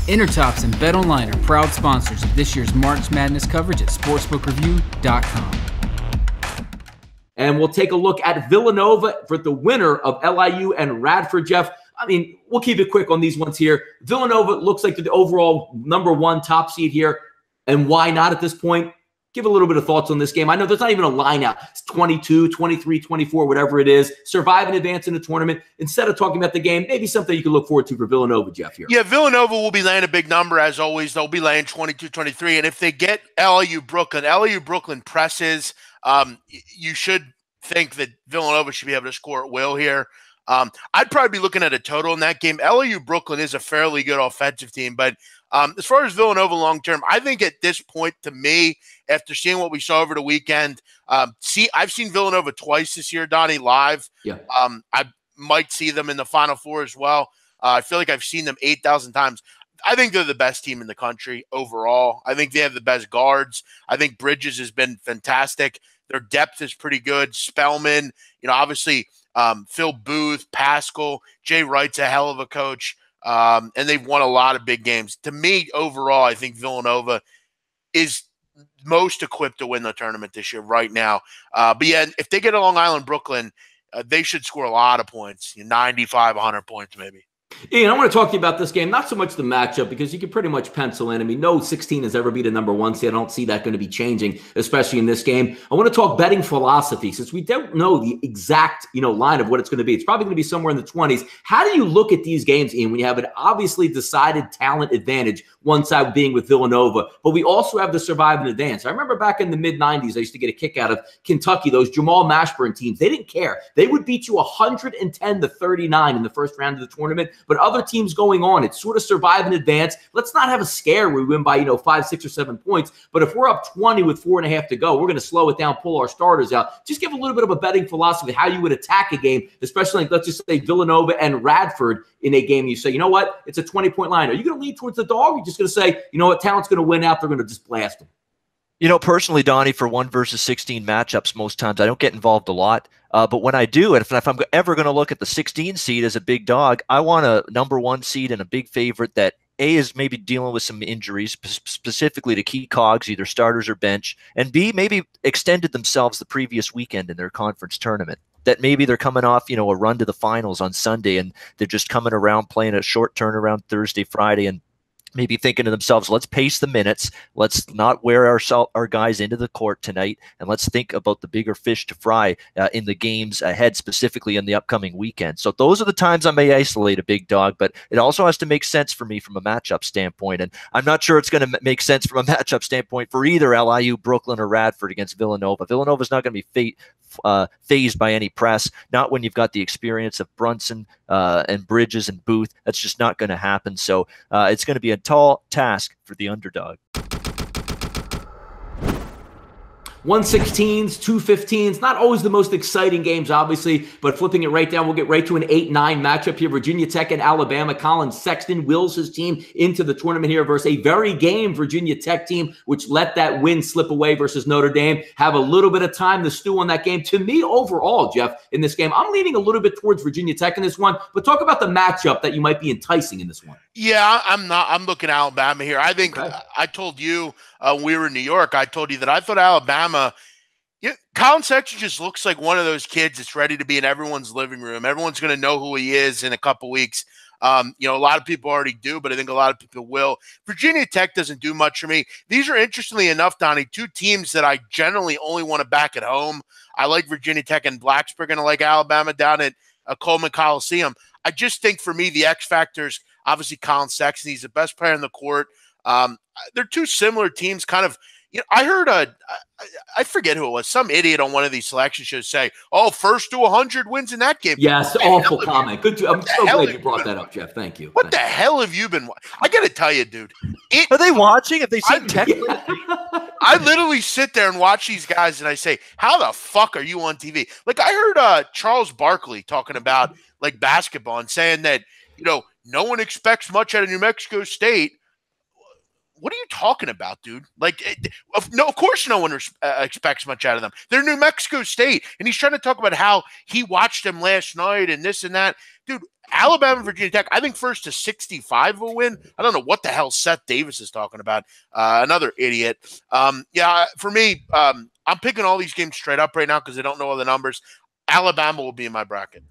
Intertops and BetOnline are proud sponsors of this year's March Madness coverage at sportsbookreview.com. And we'll take a look at Villanova for the winner of LIU and Radford, Jeff. I mean, we'll keep it quick on these ones here. Villanova looks like the overall number one top seed here. And why not at this point? Give a little bit of thoughts on this game. I know there's not even a line out. It's 22, 23, 24, whatever it is. Survive and advance in the tournament. Instead of talking about the game, maybe something you can look forward to for Villanova, Jeff, here. Yeah, Villanova will be laying a big number as always. They'll be laying 22, 23. And if they get LIU Brooklyn presses, you should think that Villanova should be able to score at will here. I'd probably be looking at a total in that game. LIU Brooklyn is a fairly good offensive team, but as far as Villanova long-term, I think at this point, to me, after seeing what we saw over the weekend, I've seen Villanova twice this year, Donnie, live. Yeah. I might see them in the Final Four as well. I feel like I've seen them 8,000 times. I think they're the best team in the country overall. I think they have the best guards. I think Bridges has been fantastic. Their depth is pretty good. Spellman, obviously Phil Booth, Pascal, Jay Wright's a hell of a coach. And they've won a lot of big games. To me, overall, I think Villanova is most equipped to win the tournament this year right now. But yeah, if they get a Long Island Brooklyn, they should score a lot of points, 95, 100 points maybe. Ian, I want to talk to you about this game, not so much the matchup, because you can pretty much pencil in. I mean, no 16 has ever beat a number one seed. I don't see that going to be changing, especially in this game. I want to talk betting philosophy, since we don't know the exact, line of what it's going to be. It's probably going to be somewhere in the 20s. How do you look at these games, Ian, when you have an obviously decided talent advantage, one side being with Villanova, but we also have the survive and advance? I remember back in the mid-90s, I used to get a kick out of Kentucky, those Jamal Mashburn teams. They didn't care. They would beat you 110-39 in the first round of the tournament. But other teams going on, it's sort of survive and advance. Let's not have a scare where we win by, 5, 6, or 7 points. But if we're up 20 with 4.5 to go, we're going to slow it down, pull our starters out. Just give a little bit of a betting philosophy, how you would attack a game, especially like, let's just say Villanova and Radford in a game. You say, you know what? It's a 20-point line. Are you going to lean towards the dog? Or are you just going to say, you know what? Talent's going to win out. They're going to just blast them. Personally, Donnie, for 1 versus 16 matchups, most times I don't get involved a lot. But when I do, and if I'm ever going to look at the 16 seed as a big dog, I want a number 1 seed and a big favorite that A, is maybe dealing with some injuries, specifically to key cogs, either starters or bench, and B, maybe extended themselves the previous weekend in their conference tournament. That maybe they're coming off, a run to the finals on Sunday, and they're just coming around playing a short turnaround Thursday, Friday, and maybe thinking to themselves, let's pace the minutes. Let's not wear our guys into the court tonight, and let's think about the bigger fish to fry in the games ahead, specifically in the upcoming weekend. So those are the times I may isolate a big dog, but it also has to make sense for me from a matchup standpoint. And I'm not sure it's going to make sense from a matchup standpoint for either LIU, Brooklyn, or Radford against Villanova. Villanova's not going to be phased by any press, not when you've got the experience of Brunson and Bridges and Booth. That's just not going to happen. So it's going to be a tall task for the underdog. 116s, 215s, not always the most exciting games, obviously, but flipping it right down, we'll get right to an 8-9 matchup here. Virginia Tech and Alabama. Colin Sexton wills his team into the tournament here versus a very game Virginia Tech team, which let that win slip away versus Notre Dame. Have a little bit of time to stew on that game. To me, overall, Jeff, in this game, I'm leaning a little bit towards Virginia Tech in this one, but talk about the matchup that you might be enticing in this one. Yeah, I'm looking at Alabama here. I think I told you when we were in New York, I told you that I thought Alabama, Colin Sexton just looks like one of those kids that's ready to be in everyone's living room. Everyone's going to know who he is in a couple weeks. A lot of people already do, but I think a lot of people will. Virginia Tech doesn't do much for me. These are, interestingly enough, Donnie, 2 teams that I generally only want to back at home. I like Virginia Tech and Blacksburg, and I like Alabama down at Coleman Coliseum. I just think for me, the X factors, obviously Colin Sexton, he's the best player on the court. They're 2 similar teams, kind of. I heard I forget who it was, some idiot on one of these selection shows say, first to 100 wins in that game. Yes, awful comment. Good. I'm so glad you brought that up, Jeff. Thank you. What the hell have you been watching? I got to tell you, dude. Are they watching? Have they seen Tech? I literally sit there and watch these guys, and I say, how the fuck are you on TV? Like, I heard Charles Barkley talking about, like, basketball and saying that, no one expects much out of New Mexico State. what are you talking about, dude? Like, of course no one expects much out of them. They're New Mexico State, and he's trying to talk about how he watched them last night and this and that. Dude, Alabama, Virginia Tech, I think first to 65 will win. I don't know what the hell Seth Davis is talking about. Another idiot. Yeah, for me, I'm picking all these games straight up right now because I don't know all the numbers. Alabama will be in my bracket.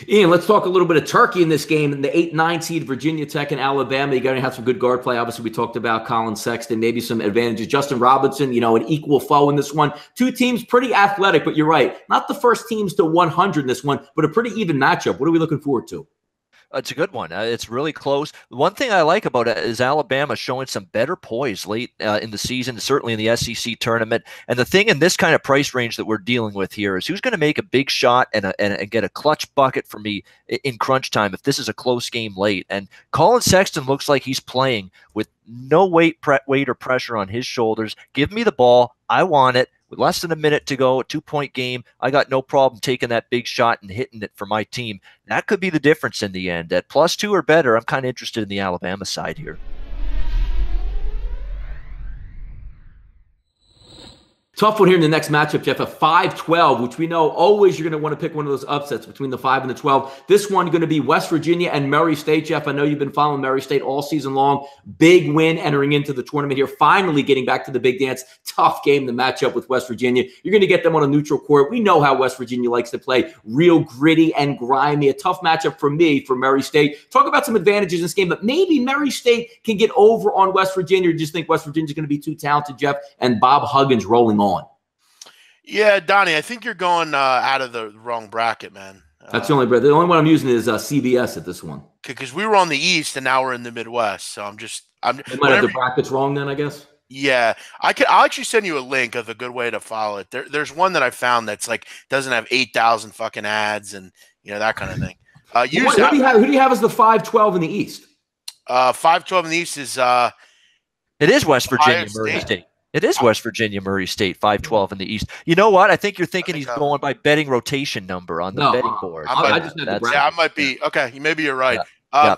Ian, let's talk a little bit of turkey in this game. In the 8-9 seed, Virginia Tech and Alabama, you got to have some good guard play. Obviously, we talked about Colin Sexton, maybe some advantages. Justin Robinson, an equal foe in this one. Two teams pretty athletic, but you're right. Not the first teams to 100 in this one, but a pretty even matchup. What are we looking forward to? It's a good one. It's really close. One thing I like about it is Alabama showing some better poise late in the season, certainly in the SEC tournament. And the thing in this kind of price range that we're dealing with here is who's going to make a big shot and get a clutch bucket for me in crunch time if this is a close game late. And Colin Sexton looks like he's playing with no weight or pressure on his shoulders. Give me the ball. I want it. With less than a minute to go, a 2-point game, I got no problem taking that big shot and hitting it for my team. That could be the difference in the end. At +2 or better, I'm kind of interested in the Alabama side here. Tough one here in the next matchup, Jeff. A 5-12, which we know always you're going to want to pick one of those upsets between the 5 and the 12. This one going to be West Virginia and Murray State, Jeff. I know you've been following Murray State all season long. Big win entering into the tournament here. Finally getting back to the big dance. Tough game to match up with West Virginia. You're going to get them on a neutral court. We know how West Virginia likes to play. Real gritty and grimy. A tough matchup for me for Murray State. Talk about some advantages in this game, but maybe Murray State can get over on West Virginia. Or just think West Virginia's going to be too talented, Jeff, and Bob Huggins rolling on. Yeah, Donnie, I think you're going out of the wrong bracket, man. That's the only one I'm using is CBS at this one. Because we were on the East and now we're in the Midwest, so I'm. They might have the brackets wrong then, I guess. Yeah, I'll actually send you a link of a good way to follow it. There's one that I found that's like doesn't have 8,000 fucking ads and that kind of thing. Who do you have as the 5-12 in the East? 5-12 in the East is it is West Virginia, Murray State. It is West Virginia, Murray State, 5-12 in the East. You know what? I think you're thinking he's going by betting rotation number on the betting board. I might be. Okay, maybe you're right. Yeah.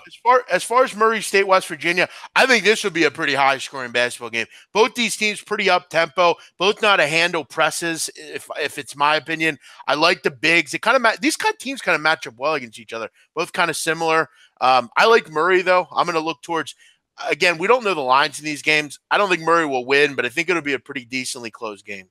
As far as Murray State, West Virginia, I think this would be a pretty high-scoring basketball game. Both these teams pretty up-tempo, both know how to handle presses, if it's my opinion. I like the bigs. These kind of teams kind of match up well against each other, both kind of similar. I like Murray, though. I'm going to look towards – again, we don't know the lines in these games. I don't think Murray will win, but I think it'll be a pretty decently close game.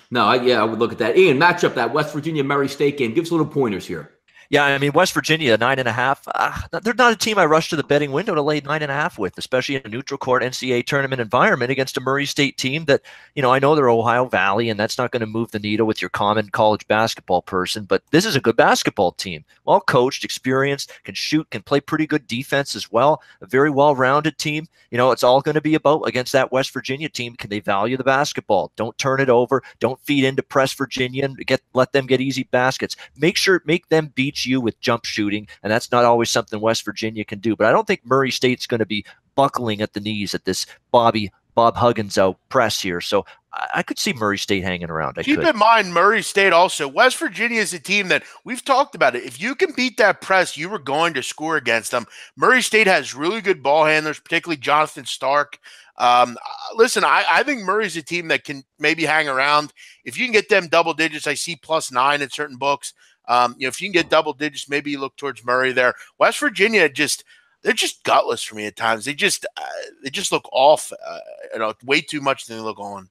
No, I would look at that. Ian, match up that West Virginia-Murray State game. Give us a little pointers here. Yeah, I mean, West Virginia, 9.5. They're not a team I rush to the betting window to lay 9.5 with, especially in a neutral court NCAA tournament environment against a Murray State team that, I know they're Ohio Valley, and that's not going to move the needle with your common college basketball person, but this is a good basketball team. Well coached, experienced, can shoot, can play pretty good defense as well. A very well-rounded team. It's all going to be about against that West Virginia team. Can they value the basketball? Don't turn it over. Don't feed into press Virginia and let them get easy baskets. Make them beat you with jump shooting, and that's not always something West Virginia can do. But I don't think Murray State's going to be buckling at the knees at this Bob Huggins out press here. So I could see Murray State hanging around. Keep in mind, Murray State also, West Virginia is a team that we've talked about it. If you can beat that press, you were going to score against them. Murray State has really good ball handlers, particularly Jonathan Stark. Listen, I think Murray's a team that can maybe hang around. If you can get them double digits, I see +9 in certain books. If you can get double digits, maybe you look towards Murray there. West Virginia they're just gutless for me at times. They just look off, way too much than they look on.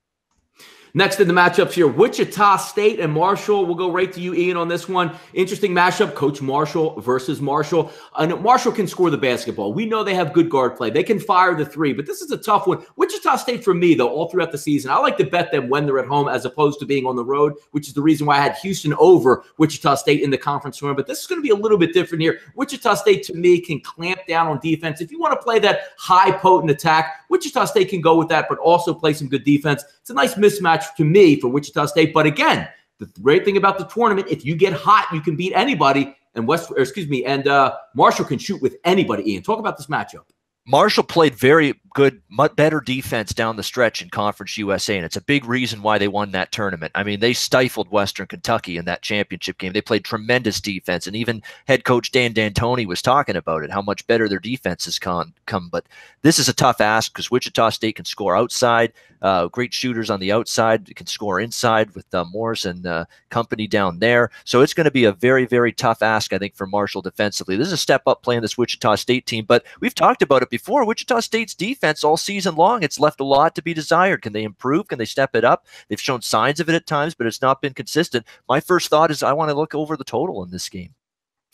Next in the matchups here, Wichita State and Marshall. We'll go right to you, Ian, on this one. Interesting matchup, Coach Marshall versus Marshall. Marshall can score the basketball. We know they have good guard play. They can fire the three, but this is a tough one. Wichita State, for me, though, all throughout the season, I like to bet them when they're at home as opposed to being on the road, which is the reason why I had Houston over Wichita State in the conference tournament. But this is going to be a little bit different here. Wichita State, to me, can clamp down on defense. If you want to play that high, potent attack, Wichita State can go with that, but also play some good defense. It's a nice mismatch to me for Wichita State. But again, the great thing about the tournament, if you get hot, you can beat anybody. And Marshall can shoot with anybody. Ian, talk about this matchup. Marshall played very good, much better defense down the stretch in Conference USA, and it's a big reason why they won that tournament. I mean, they stifled Western Kentucky in that championship game. They played tremendous defense, and even head coach Dan D'Antoni was talking about it, how much better their defense has come. But this is a tough ask because Wichita State can score outside, great shooters on the outside, can score inside with Morris and company down there. So it's going to be a very, very tough ask, I think, for Marshall defensively. This is a step up playing this Wichita State team, but we've talked about it before. Wichita State's defense all season long, it's left a lot to be desired. Can they improve? Can they step it up? They've shown signs of it at times, but it's not been consistent. My first thought is I want to look over the total in this game.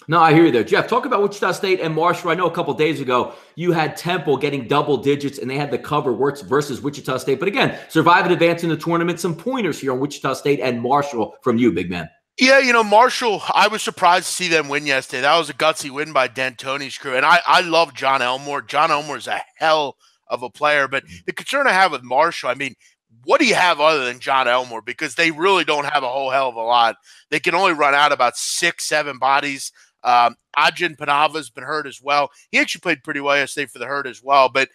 No, I hear you there. Jeff, talk about Wichita State and Marshall. I know a couple days ago you had Temple getting double digits and they had the cover versus Wichita State. But again, survive and advance in the tournament. Some pointers here on Wichita State and Marshall from you, big man. Yeah, Marshall, I was surprised to see them win yesterday. That was a gutsy win by D'Antoni's crew. And I love John Elmore. John Elmore is a hell of a player. But the concern I have with Marshall, I mean, what do you have other than John Elmore? Because they really don't have a whole hell of a lot. They can only run out about 6-7 bodies. Ajin Panava's been hurt as well. He actually played pretty well yesterday for the hurt as well. But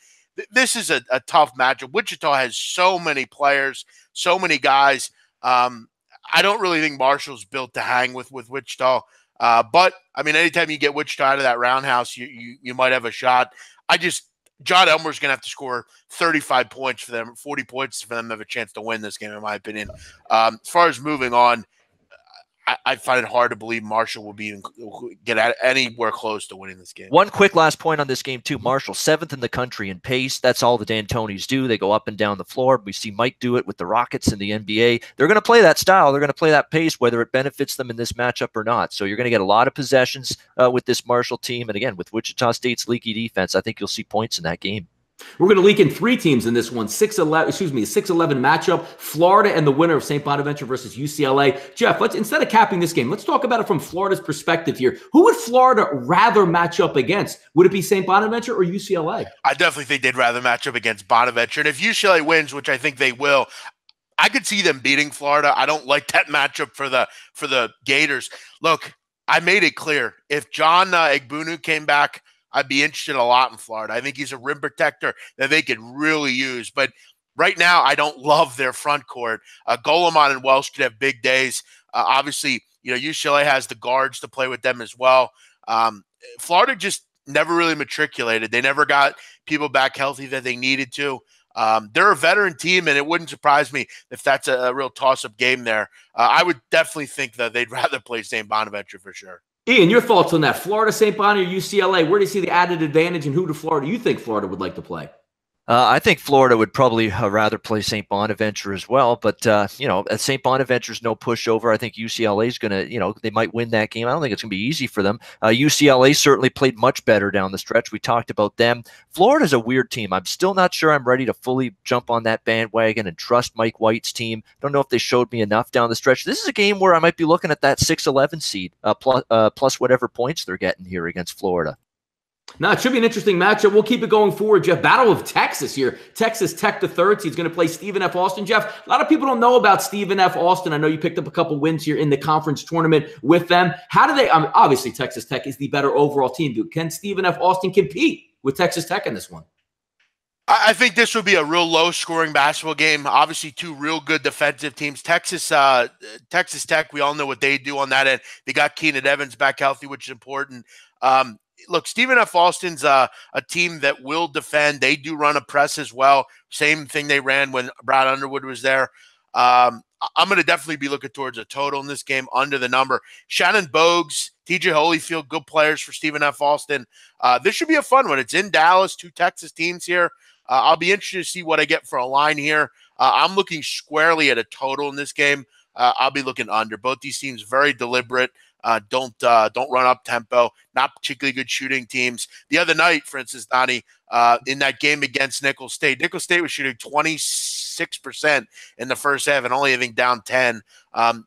this is a tough matchup. Wichita has so many players, so many guys. I don't really think Marshall's built to hang with Wichita. But, I mean, anytime you get Wichita out of that roundhouse, you might have a shot. John Elmer's going to have to score 35 points for them, 40 points for them to have a chance to win this game, in my opinion. As far as moving on, I find it hard to believe Marshall will get anywhere close to winning this game. One quick last point on this game, too. Marshall, 7th in the country in pace. That's all the D'Antonis do. They go up and down the floor. We see Mike do it with the Rockets in the NBA. They're going to play that style. They're going to play that pace, whether it benefits them in this matchup or not. So you're going to get a lot of possessions with this Marshall team. And again, with Wichita State's leaky defense, I think you'll see points in that game. We're going to leak in 3 teams in this one. 6-11 matchup. Florida and the winner of St. Bonaventure versus UCLA. Jeff, instead of capping this game, let's talk about it from Florida's perspective here. Who would Florida rather match up against? Would it be St. Bonaventure or UCLA? I definitely think they'd rather match up against Bonaventure. And if UCLA wins, which I think they will, I could see them beating Florida. I don't like that matchup for the Gators. Look, I made it clear. If John Egbunu came back, I'd be interested a lot in Florida. I think he's a rim protector that they could really use. But right now, I don't love their front court. Goleman and Welsh could have big days. Obviously, UCLA has the guards to play with them as well. Florida just never really matriculated. They never got people back healthy that they needed to. They're a veteran team, and it wouldn't surprise me if that's a real toss-up game there. I would definitely think that they'd rather play St. Bonaventure for sure. Ian, your thoughts on that? Florida, St. Bonaventure, UCLA, where do you see the added advantage and who do you think Florida would like to play? I think Florida would probably rather play St. Bonaventure as well. But, St. Bonaventure's no pushover. I think UCLA is going to, they might win that game. I don't think it's going to be easy for them. UCLA certainly played much better down the stretch. We talked about them. Florida's a weird team. I'm still not sure I'm ready to fully jump on that bandwagon and trust Mike White's team. Don't know if they showed me enough down the stretch. This is a game where I might be looking at that 6-11 seed plus whatever points they're getting here against Florida. No, it should be an interesting matchup. We'll keep it going forward, Jeff. Battle of Texas here. Texas Tech the third. He's going to play Stephen F. Austin. Jeff, a lot of people don't know about Stephen F. Austin. I know you picked up a couple wins here in the conference tournament with them. How do they obviously Texas Tech is the better overall team. Can Stephen F. Austin compete with Texas Tech in this one? I think this would be a real low-scoring basketball game. Obviously, 2 real good defensive teams. Texas Tech, we all know what they do on that end. They got Keenan Evans back healthy, which is important. Look, Stephen F. Austin's a team that will defend. They do run a press as well. Same thing they ran when Brad Underwood was there. I'm going to definitely be looking towards a total in this game under the number. Shannon Bogues, TJ Holyfield, good players for Stephen F. Austin. This should be a fun one. It's in Dallas, 2 Texas teams here. I'll be interested to see what I get for a line here. I'm looking squarely at a total in this game. I'll be looking under. Both these teams very deliberate. Don't run up tempo. Not particularly good shooting teams. The other night, for instance, Donnie, in that game against Nicholls State was shooting 26% in the first half and only having down 10.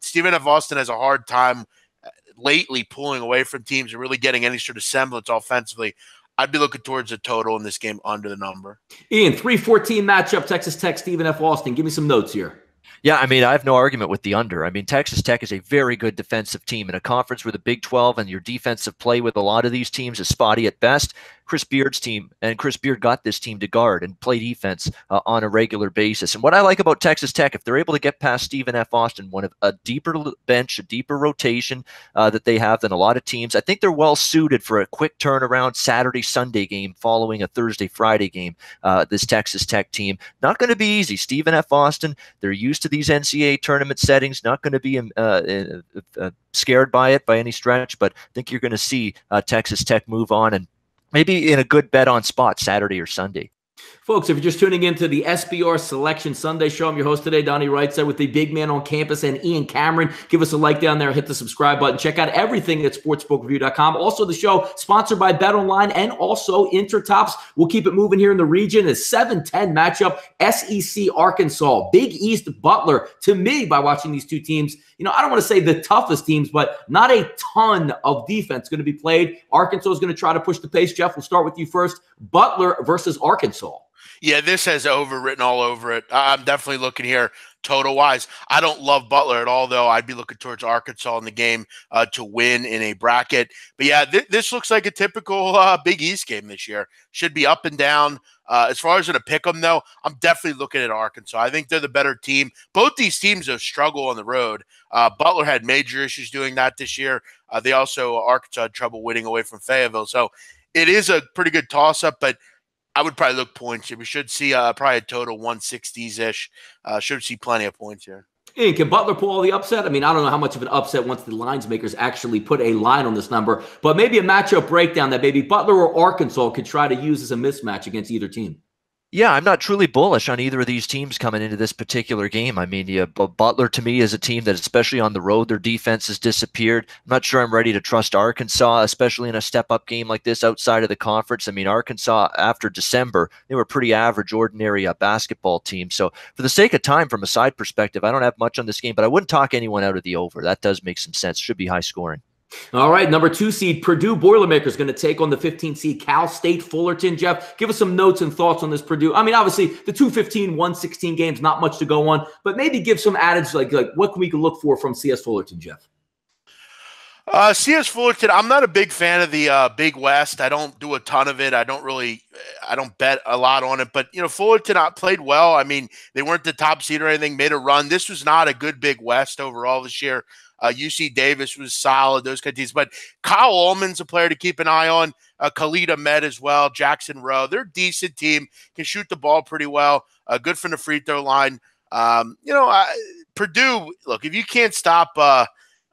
Stephen F. Austin has a hard time lately pulling away from teams and really getting any sort of semblance offensively. I'd be looking towards a total in this game under the number. Ian, 3-14 matchup, Texas Tech, Stephen F. Austin. Give me some notes here. Yeah, I mean, I have no argument with the under. I mean, Texas Tech is a very good defensive team in a conference where the Big 12 and your defensive play with a lot of these teams is spotty at best. Chris Beard's team, and Chris Beard got this team to guard and play defense on a regular basis. And what I like about Texas Tech, if they're able to get past Stephen F. Austin, one of a deeper bench, a deeper rotation that they have than a lot of teams, I think they're well suited for a quick turnaround Saturday, Sunday game following a Thursday, Friday game. This Texas Tech team, not going to be easy. Stephen F. Austin, they're used to these NCAA tournament settings, not going to be scared by it by any stretch, but I think you're going to see Texas Tech move on and maybe in a good bet on spot Saturday or Sunday. Folks, if you're just tuning into the SBR Selection Sunday Show, I'm your host today, Donnie RightSide, with the big man on campus and Ian Cameron. Give us a like down there, hit the subscribe button. Check out everything at sportsbookraview.com. Also, the show sponsored by BetOnline and also Intertops. We'll keep it moving here in the region. A 7-10 matchup, SEC Arkansas, Big East Butler. To me, by watching these two teams, I don't want to say the toughest teams, but not a ton of defense going to be played. Arkansas is going to try to push the pace. Jeff, we'll start with you first. Butler versus Arkansas. Yeah, this has overwritten all over it. I'm definitely looking here total-wise. I don't love Butler at all, though. I'd be looking towards Arkansas in the game to win in a bracket. But, yeah, this looks like a typical Big East game this year. Should be up and down. As far as in a pick 'em, though, I'm definitely looking at Arkansas. I think they're the better team. Both these teams have struggled on the road. Butler had major issues doing that this year. Arkansas had trouble winning away from Fayetteville. So it is a pretty good toss-up, but I would probably look points here. We should see probably a total 160s-ish. Should see plenty of points here. And can Butler pull all the upset? I mean, I don't know how much of an upset once the lines makers actually put a line on this number, but maybe a matchup breakdown that maybe Butler or Arkansas could try to use as a mismatch against either team. Yeah, I'm not truly bullish on either of these teams coming into this particular game. I mean, Butler to me is a team that, especially on the road, their defense has disappeared. I'm not sure I'm ready to trust Arkansas, especially in a step-up game like this outside of the conference. I mean, Arkansas, after December, they were a pretty average, ordinary basketball team. So for the sake of time, from a side perspective, I don't have much on this game, but I wouldn't talk anyone out of the over. That does make some sense. Should be high scoring. All right, number 2 seed Purdue Boilermakers going to take on the 15 seed Cal State Fullerton. Jeff, give us some notes and thoughts on this Purdue. I mean, obviously the 2-15, 1-16 games, not much to go on, but maybe give some adage like what can we look for from CS Fullerton, Jeff? CS Fullerton, I'm not a big fan of the Big West. I don't do a ton of it. I don't bet a lot on it. But, Fullerton played well. I mean, they weren't the top seed or anything, made a run. This was not a good Big West overall this year. UC Davis was solid, those kind of teams. But Kyle Ullman's a player to keep an eye on. Khalid Ahmed as well, Jackson Rowe. They're a decent team, can shoot the ball pretty well, good from the free throw line. Purdue, look, if you can't stop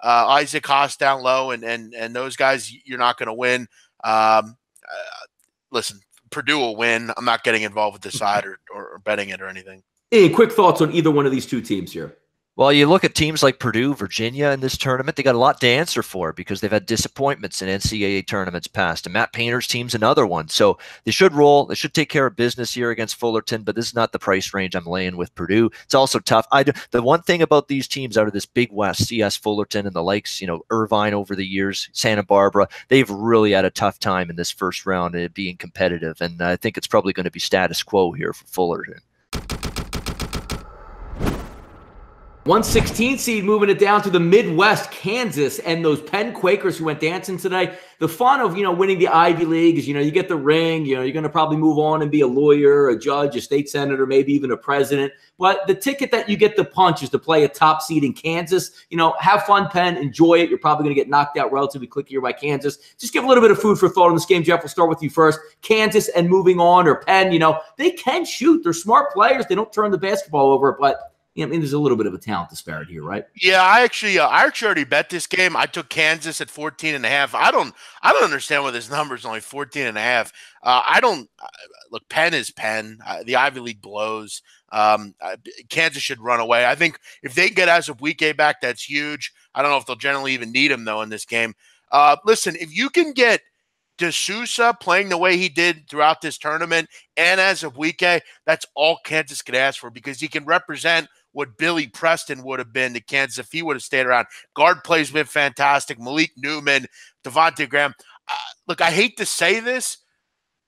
Isaac Haas down low and those guys, you're not going to win. Listen, Purdue will win. I'm not getting involved with the side or betting it or anything. Hey, quick thoughts on either one of these two teams here. Well, you look at teams like Purdue, Virginia in this tournament, they got a lot to answer for because they've had disappointments in NCAA tournaments past. And Matt Painter's team's another one. So they should roll. They should take care of business here against Fullerton, but this is not the price range I'm laying with Purdue. It's also tough. The one thing about these teams out of this Big West, CS Fullerton and the likes, Irvine over the years, Santa Barbara, they've really had a tough time in this first round being competitive. And I think it's probably going to be status quo here for Fullerton. 116 seed moving it down to the Midwest, Kansas, and those Penn Quakers who went dancing today. The fun of, winning the Ivy League is, you get the ring, you're going to probably move on and be a lawyer, a judge, a state senator, maybe even a president. But the ticket that you get to punch is to play a top seed in Kansas. Have fun, Penn, enjoy it. You're probably going to get knocked out relatively quickly here by Kansas. Just give a little bit of food for thought on this game. Jeff, we'll start with you first. Kansas and moving on, or Penn, they can shoot. They're smart players. They don't turn the basketball over, but there's a little bit of a talent disparity here, right? Yeah, I actually already bet this game. I took Kansas at 14.5. I don't understand why this number is only 14.5. Look, Penn is Penn. The Ivy League blows. Kansas should run away. I think if they get as of week A back, that's huge. I don't know if they'll generally even need him though in this game. Listen, if you can get D'Souza playing the way he did throughout this tournament and as of week A, that's all Kansas could ask for because he can represent what Billy Preston would have been to Kansas if he would have stayed around. Guard play's been fantastic. Malik Newman, Devontae Graham. Look, I hate to say this,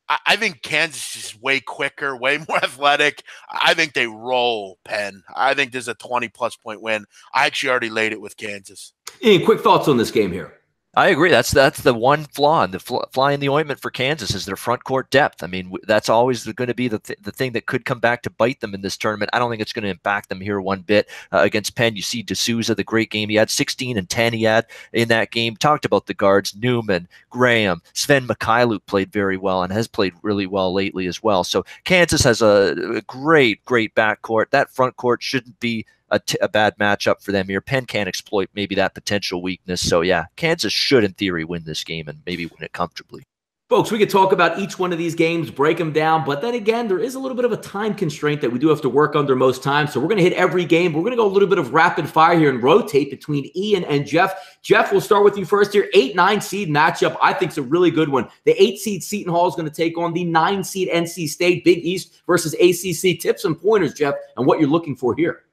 I think Kansas is way quicker, way more athletic. I think they roll Penn. I think there's a 20-plus point win. I actually already laid it with Kansas. Ian, quick thoughts on this game here. I agree. That's the one flaw, and the fly in the ointment for Kansas is their front court depth. I mean, that's always going to be the thing that could come back to bite them in this tournament. I don't think it's going to impact them here one bit. Against Penn, you see D'Souza, the great game he had, 16 and 10 he had in that game. Talked about the guards, Newman, Graham, Sven Mikhailuk played very well and has played really well lately as well. So Kansas has a great backcourt. That front court shouldn't be a bad matchup for them here. Penn can't exploit maybe that potential weakness. So, yeah, Kansas should, in theory, win this game and maybe win it comfortably. Folks, we could talk about each one of these games, break them down, but then again, there is a little bit of a time constraint that we do have to work under most times. So we're going to hit every game. We're going to go a little bit of rapid fire here and rotate between Ian and Jeff. Jeff, we'll start with you first here. 8-9 seed matchup, I think, is a really good one. The 8 seed Seton Hall is going to take on the 9 seed NC State. Big East versus ACC. Tips and pointers, Jeff, and what you're looking for here.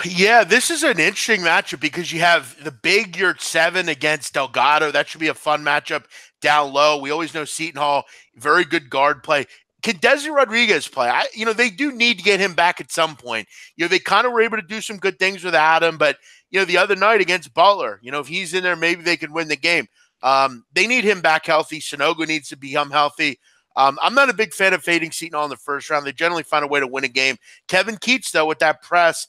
Yeah, this is an interesting matchup because you have the big Yurt 7 against Delgado. That should be a fun matchup down low. We always know Seton Hall, very good guard play. Can Desi Rodriguez play? They do need to get him back at some point. They kind of were able to do some good things without him, but, the other night against Butler, if he's in there, maybe they could win the game. They need him back healthy. Sonogo needs to become healthy. I'm not a big fan of fading Seton Hall in the first round. They generally find a way to win a game. Kevin Keats, though, with that press,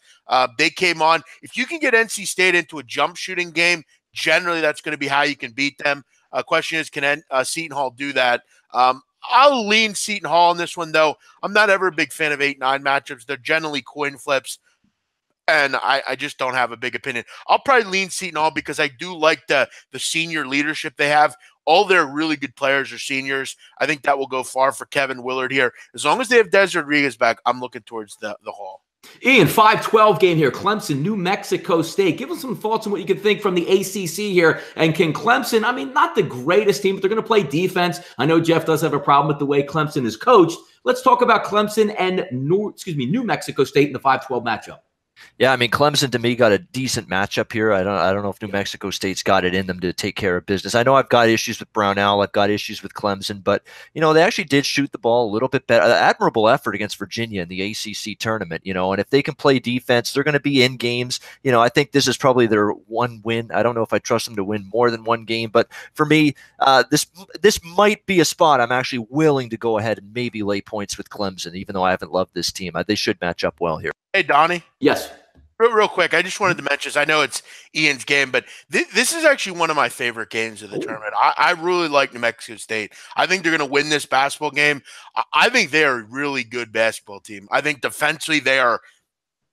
they came on. If you can get NC State into a jump shooting game, generally that's going to be how you can beat them. Question is, can Seton Hall do that? I'll lean Seton Hall in this one, though. I'm not ever a big fan of 8-9 matchups. They're generally coin flips, and I just don't have a big opinion. I'll probably lean Seton Hall because I do like the senior leadership they have. All their really good players are seniors. I think that will go far for Kevin Willard here. As long as they have Des Rodriguez back, I'm looking towards the Hall. Ian, 5-12 game here. Clemson, New Mexico State. Give us some thoughts on what you can think from the ACC here. And can Clemson, not the greatest team, but they're going to play defense. I know Jeff does have a problem with the way Clemson is coached. Let's talk about Clemson and New Mexico State in the 5-12 matchup. Yeah, Clemson to me got a decent matchup here. I don't know if New Mexico State's got it in them to take care of business. I know I've got issues with Brownell, I've got issues with Clemson, but they actually did shoot the ball a little bit better. Admirable effort against Virginia in the ACC tournament, and if they can play defense, they're going to be in games. I think this is probably their one win. I don't know if I trust them to win more than one game, but for me, this might be a spot I'm actually willing to go ahead and maybe lay points with Clemson, even though I haven't loved this team. They should match up well here. Hey, Donnie. Yes. Real quick, I just wanted to mention, I know it's Ian's game, but this is actually one of my favorite games of the tournament. I really like New Mexico State. I think they're going to win this basketball game. I think they are a really good basketball team. I think defensively they are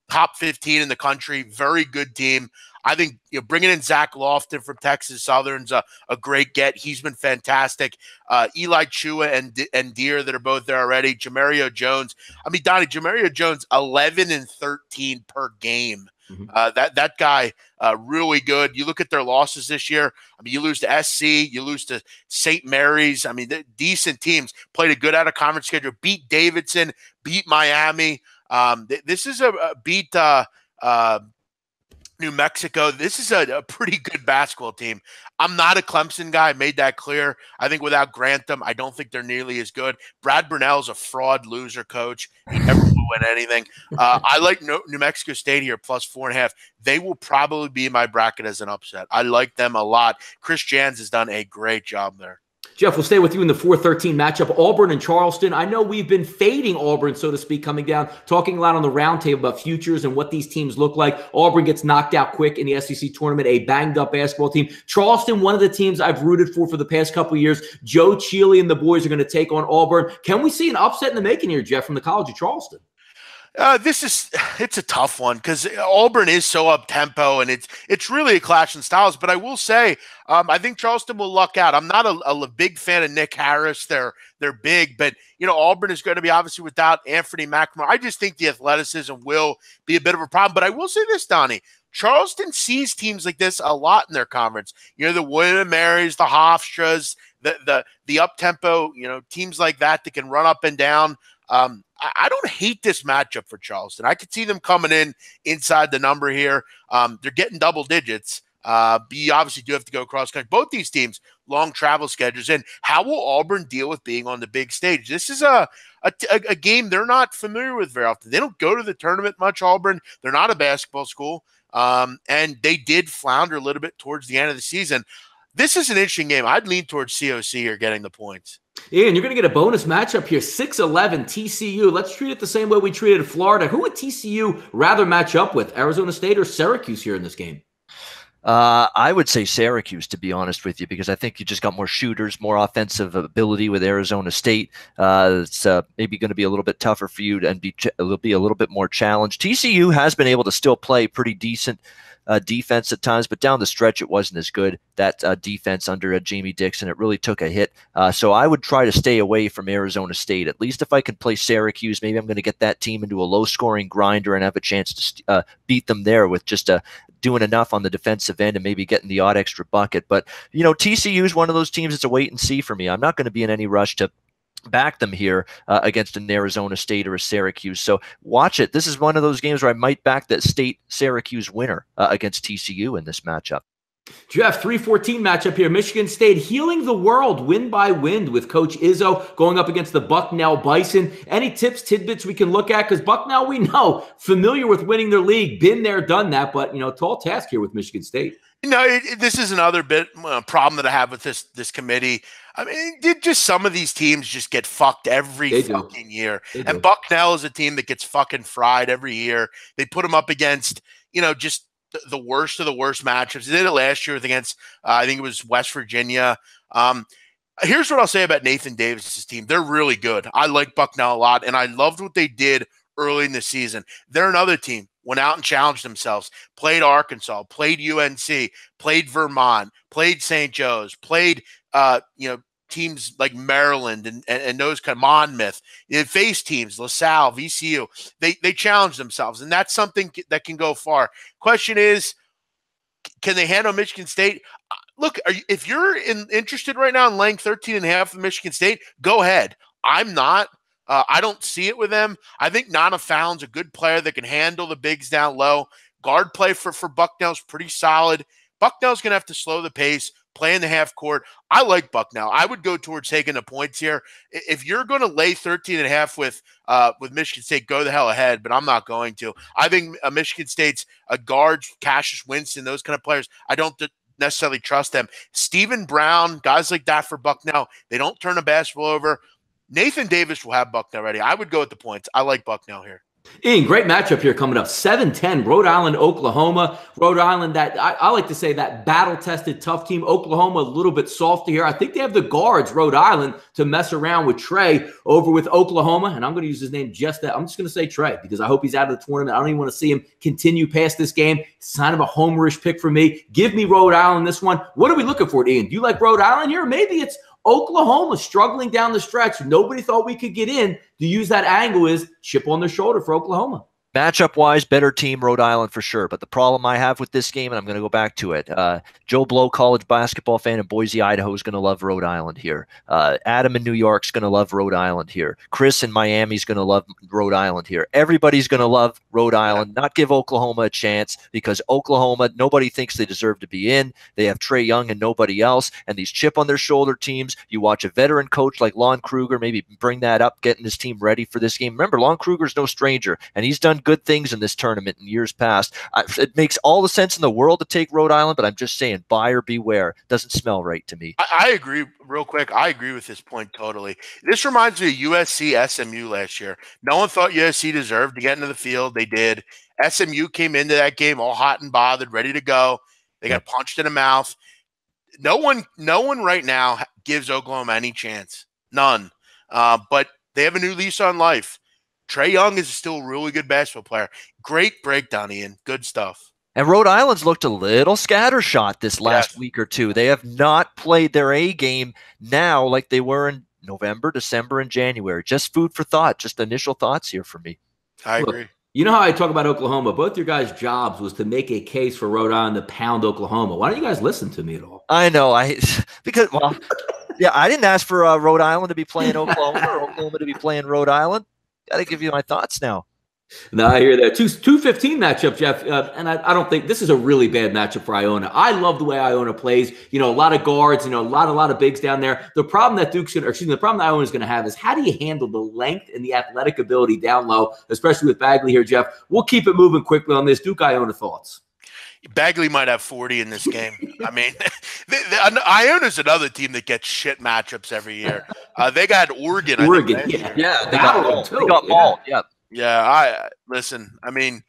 top 15 in the country, very good team. I think bringing in Zach Lofton from Texas Southern's a great get. He's been fantastic. Eli Chua and Deere that are both there already. Jamario Jones. Donnie, Jamario Jones, 11 and 13 per game. Mm-hmm. That guy, really good. You look at their losses this year. You lose to SC, you lose to St. Mary's. They're decent teams. Played a good out-of-conference schedule. Beat Davidson. Beat Miami. This is a beat New Mexico. This is a pretty good basketball team. I'm not a Clemson guy. I made that clear. I think without Grantham, I don't think they're nearly as good. Brad Burnell's a fraud loser coach. He never will win anything. I like New Mexico State here, plus 4.5. They will probably be in my bracket as an upset. I like them a lot. Chris Jans has done a great job there. Jeff, we'll stay with you in the 4-13 matchup, Auburn and Charleston. I know we've been fading Auburn, so to speak, coming down, talking a lot on the roundtable about futures and what these teams look like. Auburn gets knocked out quick in the SEC tournament, a banged-up basketball team. Charleston, one of the teams I've rooted for the past couple of years. Joe Cheeley and the boys are going to take on Auburn. Can we see an upset in the making here, Jeff, from the College of Charleston? It's a tough one because Auburn is so up-tempo and it's really a clash in styles. But I will say, I think Charleston will luck out. I'm not a big fan of Nick Harris. They're big, but Auburn is going to be obviously without Anthony McNamara. I just think the athleticism will be a bit of a problem. But I will say this, Donnie. Charleston sees teams like this a lot in their conference. The William & Marys, the Hofstras, the up-tempo, teams like that can run up and down. I don't hate this matchup for Charleston. I could see them coming in inside the number here. They're getting double digits. You obviously do have to go across country. Both these teams long travel schedules. And how will Auburn deal with being on the big stage? This is a game they're not familiar with very often. They don't go to the tournament much, Auburn. They're not a basketball school. And they did flounder a little bit towards the end of the season. This is an interesting game. I'd lean towards COC here getting the points. Ian, you're going to get a bonus matchup here, 6-11 TCU. Let's treat it the same way we treated Florida. Who would TCU rather match up with, Arizona State or Syracuse here in this game? I would say Syracuse, to be honest with you, because I think you just got more shooters, more offensive ability with Arizona State. It's maybe going to be a little bit tougher for you and it'll be a little bit more challenged. TCU has been able to still play pretty decent defense at times, but down the stretch it wasn't as good. That defense under Jamie Dixon, it really took a hit. So I would try to stay away from Arizona State. At least if I can play Syracuse, maybe I'm going to get that team into a low-scoring grinder and have a chance to beat them there with just doing enough on the defensive end and maybe getting the odd extra bucket. But, TCU is one of those teams that's a wait and see for me. I'm not going to be in any rush to back them here against an Arizona State or a Syracuse. So watch it. This is one of those games where I might back that State-Syracuse winner against TCU in this matchup. Jeff, 3-14 matchup here. Michigan State healing the world win by wind with Coach Izzo going up against the Bucknell Bison. Any tips, tidbits we can look at? Because Bucknell, we know, familiar with winning their league, been there, done that, but, tall task here with Michigan State. This is another bit problem that I have with this committee. I mean, just some of these teams just get fucked every fucking year. And Bucknell is a team that gets fucking fried every year. They put them up against, just the worst of the worst matchups. They did it last year against, I think it was West Virginia. Here's what I'll say about Nathan Davis's team. They're really good. I like Bucknell a lot, and I loved what they did early in the season. They're another team. Went out and challenged themselves, played Arkansas, played UNC, played Vermont, played St. Joe's, played, teams like Maryland and those kind of Monmouth. They faced teams, LaSalle, VCU. They challenge themselves, and that's something that can go far. Question is, can they handle Michigan State? Look, if you're interested right now in laying 13.5 of Michigan State, go ahead. I'm not. I don't see it with them. I think Nana Fallon's a good player that can handle the bigs down low. Guard play for Bucknell's pretty solid. Bucknell's going to have to slow the pace, play in the half court. I like Bucknell. I would go towards taking the points here. If you're going to lay 13.5 with Michigan State, go the hell ahead, but I'm not going to. I think Michigan State's guards, Cassius Winston, those kind of players, I don't necessarily trust them. Stephen Brown, guys like that for Bucknell, they don't turn a basketball over. Nathan Davis will have Bucknell ready. I would go with the points. I like Bucknell here. Ian, great matchup here coming up. 7-10, Rhode Island, Oklahoma. Rhode Island, that I like to say that battle-tested, tough team. Oklahoma, a little bit softer here. I think they have the guards, Rhode Island, to mess around with Trey over with Oklahoma. And I'm going to use his name just that. I'm just going to say Trey because I hope he's out of the tournament. I don't even want to see him continue past this game. It's kind of a homerish pick for me. Give me Rhode Island this one. What are we looking for, Ian? Do you like Rhode Island here? Maybe it's Oklahoma struggling down the stretch. Nobody thought we could get in. To use that angle is chip on their shoulder for Oklahoma. Matchup-wise, better team, Rhode Island for sure. But the problem I have with this game, and I'm going to go back to it, Joe Blow, college basketball fan in Boise, Idaho, is going to love Rhode Island here. Adam in New York's going to love Rhode Island here. Chris in Miami's going to love Rhode Island here. Everybody's going to love Rhode Island, not give Oklahoma a chance because Oklahoma, nobody thinks they deserve to be in. They have Trey Young and nobody else. And these chip-on-their-shoulder teams, you watch a veteran coach like Lon Kruger maybe bring that up, getting his team ready for this game. Remember, Lon Kruger's no stranger, and he's done good things in this tournament in years past. It makes all the sense in the world to take Rhode Island, but I'm just saying, buyer beware. Doesn't smell right to me. I agree real quick. I agree with this point totally. This reminds me of USC SMU last year. No one thought USC deserved to get into the field. They did. SMU came into that game all hot and bothered, ready to go. They got punched in the mouth. No one right now gives Oklahoma any chance. None. But they have a new lease on life. Trey Young is still a really good basketball player. Great breakdown, Ian. Good stuff. And Rhode Island's looked a little scattershot this last week or two. They have not played their A game now like they were in November, December, and January. Just food for thought. Just initial thoughts here for me. I agree. You know how I talk about Oklahoma? Both your guys' jobs was to make a case for Rhode Island to pound Oklahoma. Why don't you guys listen to me at all? I know. I didn't ask for Rhode Island to be playing Oklahoma or Oklahoma to be playing Rhode Island. Got to give you my thoughts now. No, I hear that. 215 matchup, Jeff. And I don't think this is a really bad matchup for Iona. I love the way Iona plays. You know, a lot of guards, you know, a lot of bigs down there. The problem that the problem that Iona is going to have is how do you handle the length and the athletic ability down low, especially with Bagley here, Jeff? We'll keep it moving quickly on this. Duke Iona thoughts. Bagley might have 40 in this game. I mean, Iona's another team that gets shit matchups every year. They got Oregon. Oregon, yeah, they got Ball. Yeah. Yeah, listen. I mean,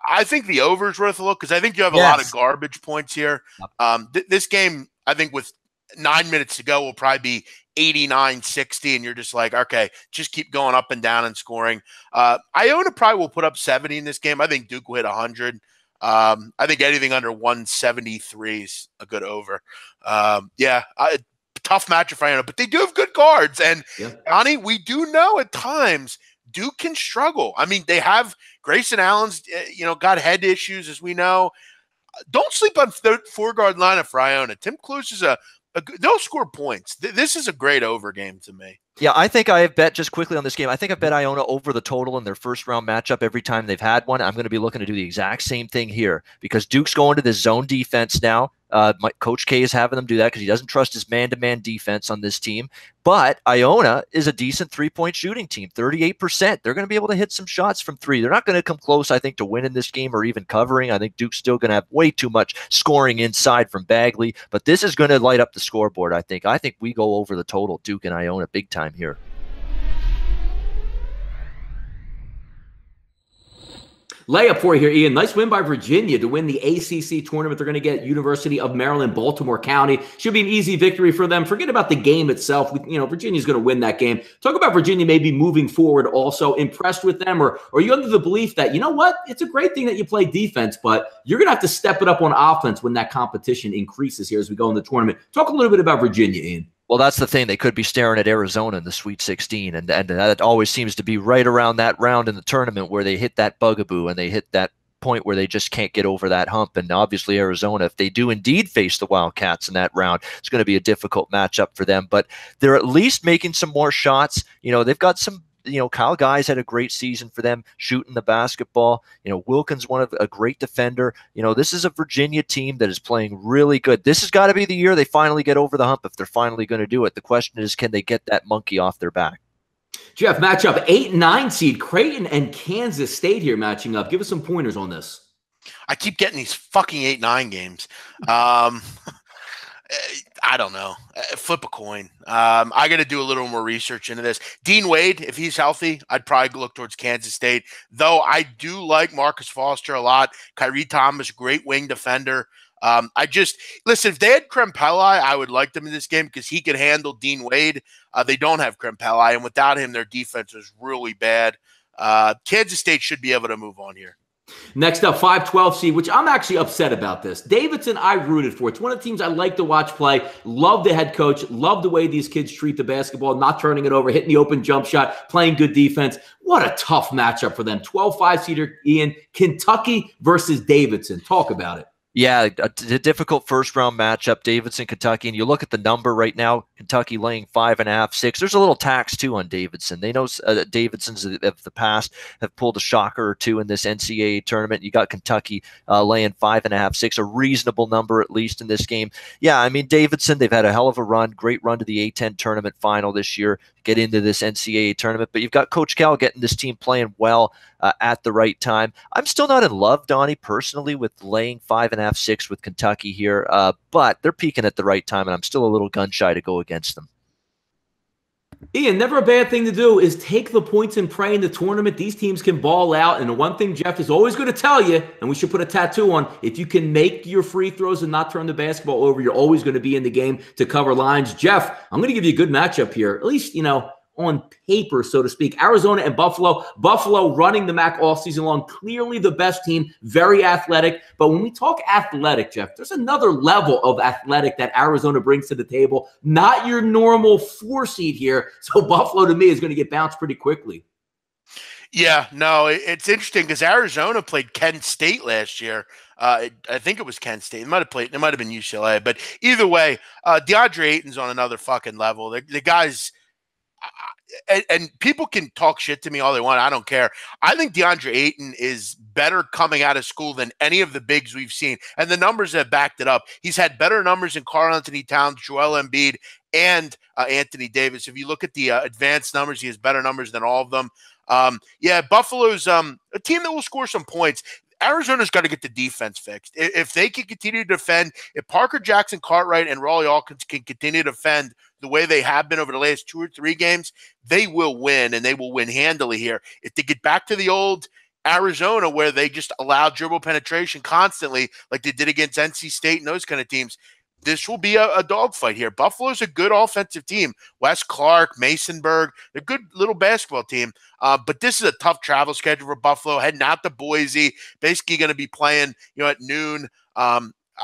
I think the over is worth a look because I think you have a lot of garbage points here. This game, I think, with 9 minutes to go, will probably be 89-60, and you're just like, okay, just keep going up and down and scoring. Iona probably will put up 70 in this game. I think Duke will hit 100. I think anything under 173 is a good over. Tough matchup for Iona, but they do have good guards. And, Donnie, we do know at times Duke can struggle. I mean, they have Grayson Allen's, got head issues, as we know. Don't sleep on the four-guard lineup for Iona. Tim Cluse is they'll score points. This is a great over game to me. Yeah, I think I have bet just quickly on this game. I think I've bet Iona over the total in their first round matchup every time they've had one. I'm going to be looking to do the exact same thing here because Duke's going to this zone defense now. Coach K is having them do that because he doesn't trust his man-to-man defense on this team. But Iona is a decent three-point shooting team, 38%. They're going to be able to hit some shots from three. They're not going to come close, I think, to winning this game or even covering. I think Duke's still going to have way too much scoring inside from Bagley. But this is going to light up the scoreboard, I think. I think we go over the total, Duke and Iona, big time here. Layup for you here, Ian. Nice win by Virginia to win the ACC tournament. They're going to get University of Maryland, Baltimore County. Should be an easy victory for them. Forget about the game itself. Virginia's going to win that game. Talk about Virginia maybe moving forward also. Impressed with them? Or are you under the belief that, you know what, it's a great thing that you play defense, but you're going to have to step it up on offense when that competition increases here as we go in the tournament? Talk a little bit about Virginia, Ian. Well, that's the thing. They could be staring at Arizona in the Sweet 16, and that always seems to be right around that round in the tournament where they hit that bugaboo and they hit that point where they just can't get over that hump. And obviously Arizona, if they do indeed face the Wildcats in that round, it's going to be a difficult matchup for them. But they're at least making some more shots. They've got some. Kyle Guy's had a great season for them shooting the basketball. Wilkins, a great defender. This is a Virginia team that is playing really good. This has got to be the year they finally get over the hump if they're finally going to do it. The question is, can they get that monkey off their back? Jeff, matchup 8-9 seed Creighton and Kansas State here matching up. Give us some pointers on this. I keep getting these fucking 8-9 games. I don't know. Flip a coin. I got to do a little more research into this. Dean Wade, if he's healthy, I'd probably look towards Kansas State. Though I do like Marcus Foster a lot. Kyrie Thomas, great wing defender. Listen, if they had Krempelli, I would like them in this game because he could handle Dean Wade. They don't have Krempelli, and without him, their defense is really bad. Kansas State should be able to move on here. Next up, 5-12 seed, which I'm actually upset about this. Davidson, I rooted for. It's one of the teams I like to watch play. Love the head coach. Love the way these kids treat the basketball, not turning it over, hitting the open jump shot, playing good defense. What a tough matchup for them. 12-5 seeder, Ian. Kentucky versus Davidson. Talk about it. Yeah, a difficult first-round matchup, Davidson, Kentucky. And you look at the number right now, Kentucky laying 5.5, 6. There's a little tax, too, on Davidson. They know Davidson's of the past have pulled a shocker or two in this NCAA tournament. You got Kentucky laying 5.5, 6, a reasonable number at least in this game. Yeah, I mean, Davidson, they've had a hell of a run, great run to the A-10 tournament final this year, get into this NCAA tournament. But you've got Coach Cal getting this team playing well at the right time. I'm still not in love, Donnie, personally, with laying 5.5, 6 with Kentucky here, but they're peaking at the right time, and I'm still a little gun-shy to go against them. Ian, never a bad thing to do is take the points and pray in the tournament. These teams can ball out, and the one thing Jeff is always going to tell you, and we should put a tattoo on, if you can make your free throws and not turn the basketball over, you're always going to be in the game to cover lines. Jeff, I'm going to give you a good matchup here, at least, on paper, so to speak. Arizona and Buffalo. Buffalo running the MAC all season long. Clearly the best team, very athletic. But when we talk athletic, Jeff, there's another level of athletic that Arizona brings to the table. Not your normal 4 seed here. So Buffalo, to me, is going to get bounced pretty quickly. Yeah, no, it's interesting because Arizona played Kent State last year. I think it was Kent State. It might have been UCLA. But either way, DeAndre Ayton's on another fucking level. The guy's and people can talk shit to me all they want. I don't care. I think DeAndre Ayton is better coming out of school than any of the bigs we've seen. And the numbers have backed it up. He's had better numbers than Karl-Anthony Towns, Joel Embiid, and Anthony Davis. If you look at the advanced numbers, he has better numbers than all of them. Yeah, Buffalo's a team that will score some points. Arizona's got to get the defense fixed. If they can continue to defend, if Parker Jackson Cartwright and Rawley Alkins can continue to defend the way they have been over the last 2 or 3 games, they will win, and they will win handily here. If they get back to the old Arizona where they just allow dribble penetration constantly like they did against NC State and those kind of teams, this will be a dogfight here. Buffalo's a good offensive team. Wes Clark, Masonburg, they're a good little basketball team. But this is a tough travel schedule for Buffalo, heading out to Boise, basically going to be playing, at noon.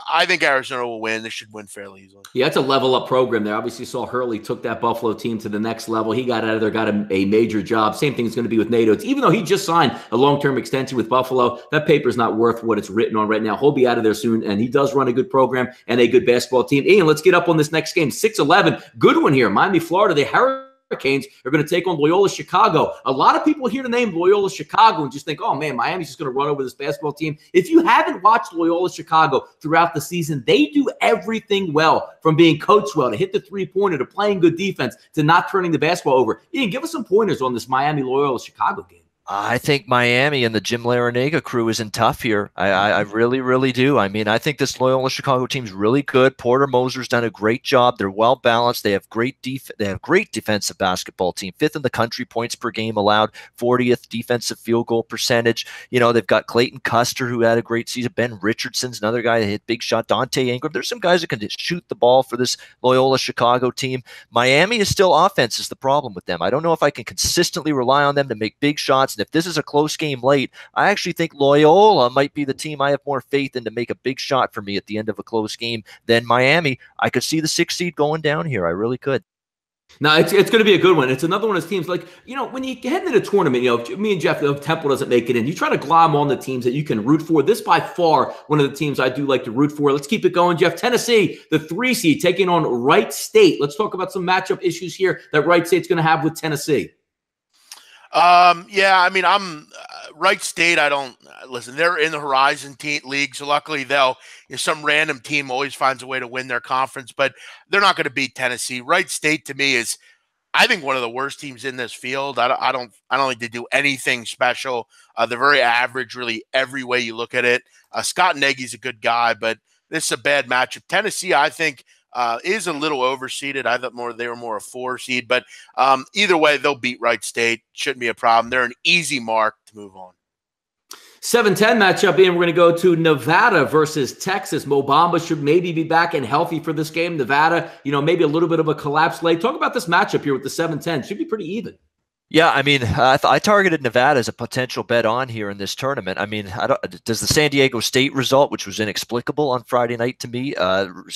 I think Arizona will win. They should win fairly easily. Yeah, it's a level up program there. Obviously, saw Hurley took that Buffalo team to the next level. He got out of there, got a major job. Same thing is going to be with Nadu. It's, even though he just signed a long-term extension with Buffalo, that paper's not worth what it's written on right now. He'll be out of there soon, and he does run a good program and a good basketball team. Ian, let's get up on this next game. 6-11, good one here. Miami, Florida. They Hurricanes are going to take on Loyola Chicago. A lot of people hear the name Loyola Chicago and just think, oh, man, Miami's just going to run over this basketball team. If you haven't watched Loyola Chicago throughout the season, they do everything well, from being coached well to hit the three-pointer to playing good defense to not turning the basketball over. Ian, give us some pointers on this Miami Loyola Chicago game. I think Miami and the Jim Larinaga crew isn't tough here. I really, really do. I mean, I think this Loyola Chicago team's really good. Porter Moser's done a great job. They're well balanced. They have great defensive basketball team. 5th in the country points per game allowed, 40th defensive field goal percentage. They've got Clayton Custer, who had a great season. Ben Richardson's another guy that hit big shot. Dante Ingram. There's some guys that can just shoot the ball for this Loyola Chicago team. Miami is still offense is the problem with them. I don't know if I can consistently rely on them to make big shots. If this is a close game late, I actually think Loyola might be the team I have more faith in to make a big shot for me at the end of a close game than Miami. I could see the 6th seed going down here. I really could. No, it's going to be a good one. It's another one of those teams like, when you head into the tournament, me and Jeff, if Temple doesn't make it in, you try to glom on the teams that you can root for. This by far one of the teams I do like to root for. Let's keep it going, Jeff. Tennessee, the 3 seed, taking on Wright State. Let's talk about some matchup issues here that Wright State's going to have with Tennessee. Yeah, I mean, I'm Wright State. I don't listen. They're in the Horizon League, so luckily some random team always finds a way to win their conference, but they're not going to beat Tennessee. Wright State to me is, I think, one of the worst teams in this field. I don't think they do anything special. They're very average, really, every way you look at it. Scott Nagy's a good guy, but this is a bad matchup. Tennessee, I think, is a little overseeded. I thought they were more a 4 seed, but either way, they'll beat Wright State. Shouldn't be a problem. They're an easy mark to move on. 7-10 matchup, and we're going to go to Nevada versus Texas. Mo Bamba should maybe be back and healthy for this game. Nevada, maybe a little bit of a collapse late. Talk about this matchup here with the 7-10. Should be pretty even. Yeah, I mean, I targeted Nevada as a potential bet on here in this tournament. I mean, does the San Diego State result, which was inexplicable on Friday night to me,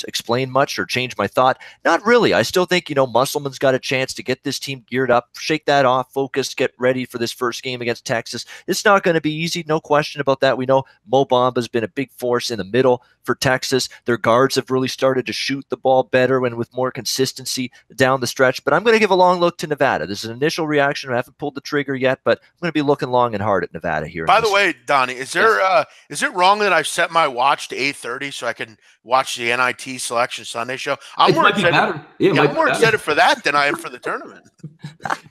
explain much or change my thought? Not really. I still think, Musselman's got a chance to get this team geared up, shake that off, focus, get ready for this first game against Texas. It's not going to be easy, no question about that. We know Mo Bamba's been a big force in the middle for Texas. Their guards have really started to shoot the ball better and with more consistency down the stretch. But I'm going to give a long look to Nevada. This is an initial reaction. I haven't pulled the trigger yet, but I'm going to be looking long and hard at Nevada here. By the way, Donnie, is it wrong that I've set my watch to 8:30 so I can watch the NIT Selection Sunday show? I'm more excited for that than I am for the tournament.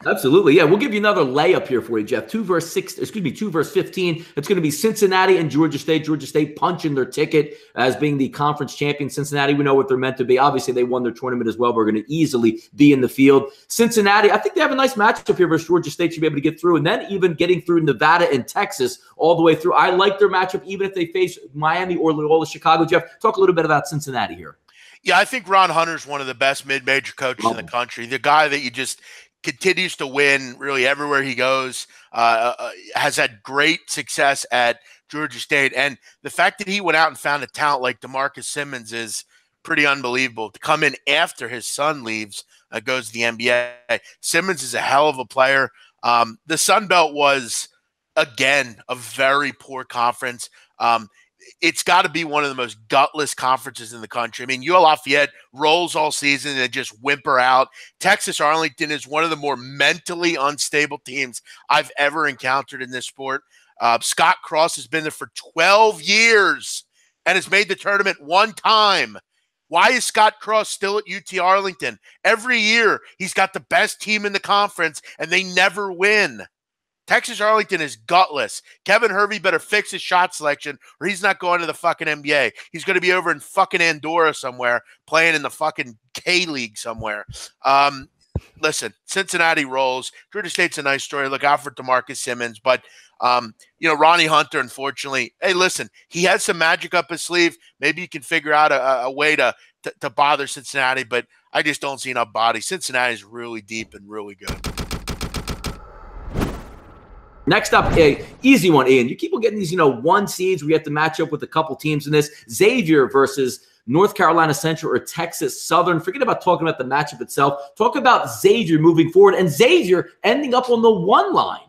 Absolutely. Yeah, we'll give you another layup here for you, Jeff. 2 verse 15. It's going to be Cincinnati and Georgia State. Georgia State punching their ticket as being the conference champion. Cincinnati, we know what they're meant to be. Obviously, they won their tournament as well. We're going to easily be in the field. Cincinnati, I think they have a nice matchup here versus Georgia State. Should be able to get through. And then even getting through Nevada and Texas all the way through. I like their matchup even if they face Miami or Loyola Chicago. Jeff, talk a little bit about Cincinnati here. Yeah, I think Ron Hunter's one of the best mid-major coaches in the country. The guy that you just continues to win really everywhere he goes, has had great success at Georgia State. And the fact that he went out and found a talent like DeMarcus Simmons is pretty unbelievable. To come in after his son leaves, goes to the NBA. Simmons is a hell of a player. The Sun Belt was, again, a very poor conference. it's got to be one of the most gutless conferences in the country. I mean, UL Lafayette rolls all season and just whimper out. Texas Arlington is one of the more mentally unstable teams I've ever encountered in this sport. Scott Cross has been there for 12 years and has made the tournament one time. Why is Scott Cross still at UT Arlington? Every year, he's got the best team in the conference, and they never win. Texas Arlington is gutless. Kevin Hervey better fix his shot selection, or he's not going to the fucking NBA. He's going to be over in fucking Andorra somewhere, playing in the fucking K-League somewhere. Listen, Cincinnati rolls. Georgia State's a nice story. Look out for DeMarcus Simmons. But, Ronnie Hunter, unfortunately, hey, listen, he has some magic up his sleeve. Maybe you can figure out a way to bother Cincinnati, but I just don't see enough body. Cincinnati's really deep and really good. Next up, a easy one, Ian. You keep on getting these, 1 seeds. We have to match up with a couple teams in this. Xavier versus North Carolina Central or Texas Southern. Forget about talking about the matchup itself. Talk about Xavier moving forward and Xavier ending up on the 1 line.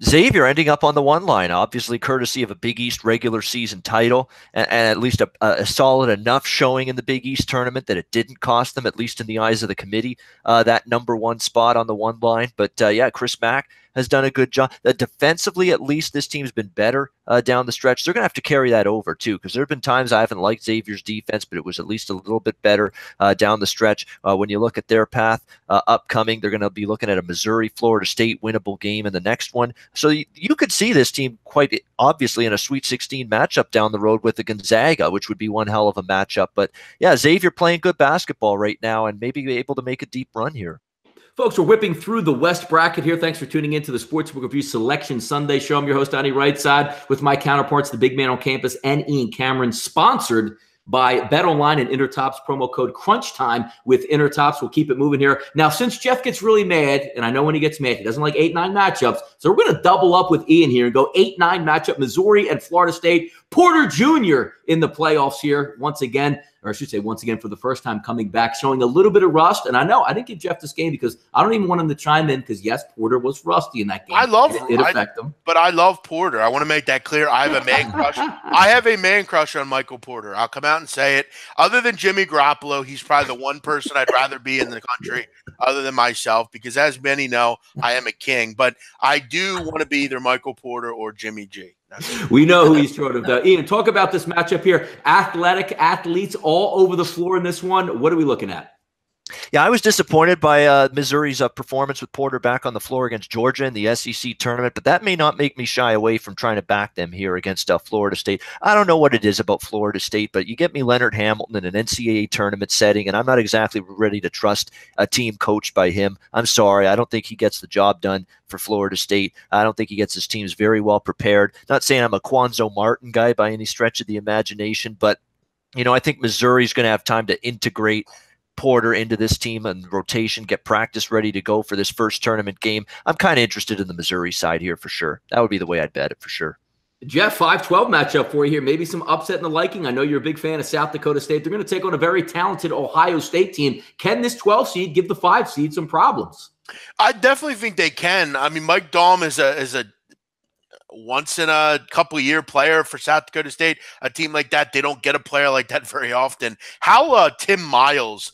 Xavier ending up on the 1 line, obviously courtesy of a Big East regular season title and at least a solid enough showing in the Big East tournament that it didn't cost them, at least in the eyes of the committee, that number 1 spot on the 1 line. But Chris Mack has done a good job. Defensively, at least, this team's been better down the stretch. They're going to have to carry that over, too, because there have been times I haven't liked Xavier's defense, but it was at least a little bit better down the stretch. When you look at their path upcoming, they're going to be looking at a Missouri-Florida State winnable game in the next one. So you could see this team quite obviously in a Sweet 16 matchup down the road with the Gonzaga, which would be one hell of a matchup. But, yeah, Xavier playing good basketball right now and maybe be able to make a deep run here. Folks, we're whipping through the West bracket here. Thanks for tuning in to the Sportsbook Review Selection Sunday show. I'm your host, Donnie RightSide, with my counterparts, the big man on campus and Ian Cameron, sponsored by BetOnline and Intertop's promo code CrunchTime with Intertops. We'll keep it moving here. Now, since Jeff gets really mad, and I know when he gets mad, he doesn't like 8-9 matchups, so we're going to double up with Ian here and go 8-9 matchup, Missouri and Florida State. Porter Jr. in the playoffs here once again, or I should say once again for the first time coming back, showing a little bit of rust. And I know I didn't give Jeff this game because I don't even want him to chime in because, yes, Porter was rusty in that game. I love it. Affected him. But I love Porter. I want to make that clear. I have a man crush. I have a man crush on Michael Porter. I'll come out and say it. Other than Jimmy Garoppolo, he's probably the one person I'd rather be in the country other than myself because, as many know, I am a king. But I do want to be either Michael Porter or Jimmy G. We know who he's short of, though. Ian, talk about this matchup here. Athletic athletes all over the floor in this one. What are we looking at? Yeah, I was disappointed by Missouri's performance with Porter back on the floor against Georgia in the SEC tournament, but that may not make me shy away from trying to back them here against Florida State. I don't know what it is about Florida State, but you get me Leonard Hamilton in an NCAA tournament setting, and I'm not exactly ready to trust a team coached by him. I'm sorry. I don't think he gets the job done for Florida State. I don't think he gets his teams very well prepared. Not saying I'm a Quanzo Martin guy by any stretch of the imagination, but I think Missouri's going to have time to integrate Porter into this team and rotation, get practice ready to go for this first tournament game. I'm kind of interested in the Missouri side here for sure. That would be the way I'd bet it for sure. Jeff, 5-12 matchup for you here. Maybe some upset in the liking. I know you're a big fan of South Dakota State. They're going to take on a very talented Ohio State team. Can this 12 seed give the 5 seed some problems? I definitely think they can. I mean, Mike Daum is a once in a couple year player for South Dakota State. A team like that, they don't get a player like that very often. How Tim Miles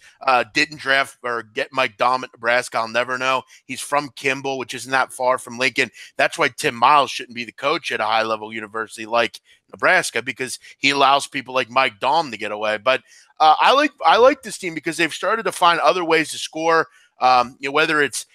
didn't draft or get Mike Daum at Nebraska, I'll never know. He's from Kimball, which isn't that far from Lincoln. That's why Tim Miles shouldn't be the coach at a high level university like Nebraska, because he allows people like Mike Daum to get away. But I like this team because they've started to find other ways to score. Whether it's